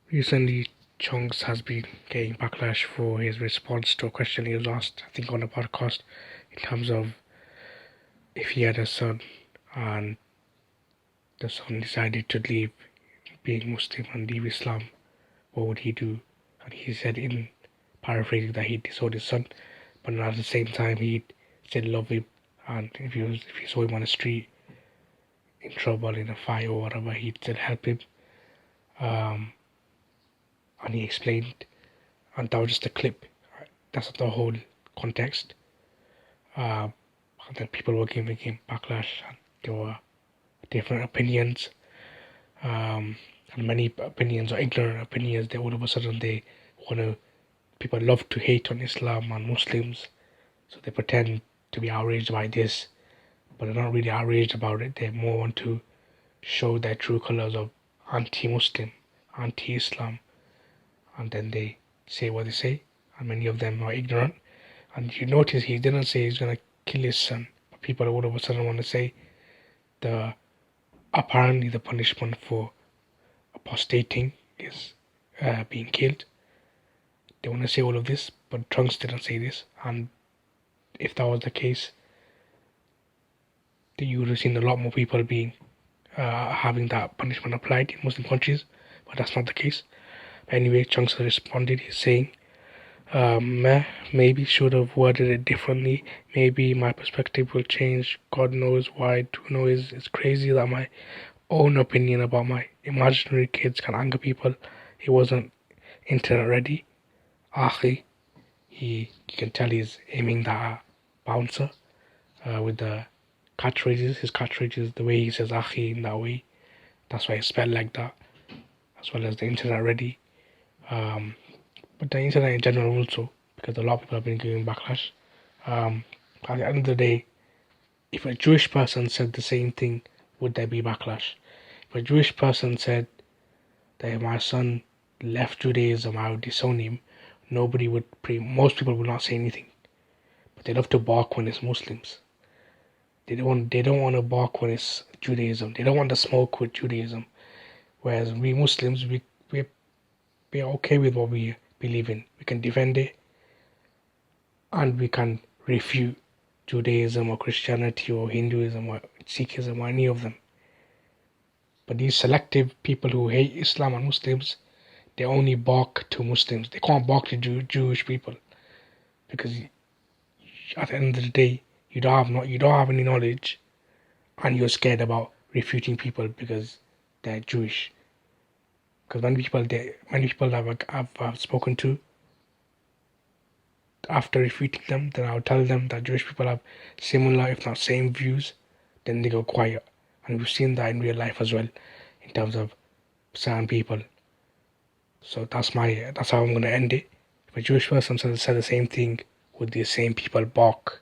Recently, Chunkz has been getting backlash for his response to a question he was asked, I think on a podcast, in terms of if he had a son and the son decided to leave being Muslim and leave Islam, what would he do? And he said, in paraphrasing, that he'd disown his son, but at the same time he'd still love him, and if he saw him on the street in trouble, in a fight or whatever, he'd still help him. Um, and he explained, and that was just a clip. That's not the whole context. And then people were giving him backlash, and there were different opinions, and many opinions or ignorant opinions. They all of a sudden they want to. People love to hate on Islam and Muslims, so they pretend to be outraged by this, but they're not really outraged about it. They more want to show their true colors of anti-Muslim, anti-Islam, and then they say what they say, and many of them are ignorant. And you notice he didn't say he's gonna kill his son, but people all of a sudden want to say apparently the punishment for apostating is being killed. They want to say all of this, but Chunkz didn't say this. And if that was the case, then you would have seen a lot more people being having that punishment applied in Muslim countries, but that's not the case. But anyway, Chunkz responded. He's saying, maybe should have worded it differently. Maybe my perspective will change. God knows why I do know it's crazy that my own opinion about my imaginary kids can anger people. He wasn't internet ready. Akhi, you can tell he's aiming that bouncer with the catchphrases. His catchphrases, the way he says Akhi in that way, that's why it's spelled like that, as well as the internet ready. But the internet in general also, because a lot of people have been giving backlash. At the end of the day, if a Jewish person said the same thing, would there be backlash? If a Jewish person said that my son left Judaism, I would disown him, most people would not say anything. But they love to bark when it's Muslims. They don't want to bark when it's Judaism. They don't want to smoke with Judaism. Whereas we Muslims, we're okay with what we believe in. We can defend it, and we can refute Judaism or Christianity or Hinduism or Sikhism or any of them. But these selective people who hate Islam and Muslims, they only bark to Muslims. They can't bark to Jewish people, because at the end of the day, you don't have any knowledge, and you're scared about refuting people because they're Jewish. Because many people I've spoken to, after refuting them, then I'll tell them that Jewish people have similar, if not same views, then they go quiet. And we've seen that in real life as well, in terms of certain people. So that's how I'm gonna end it. If a Jewish person said the same thing, would the same people bark?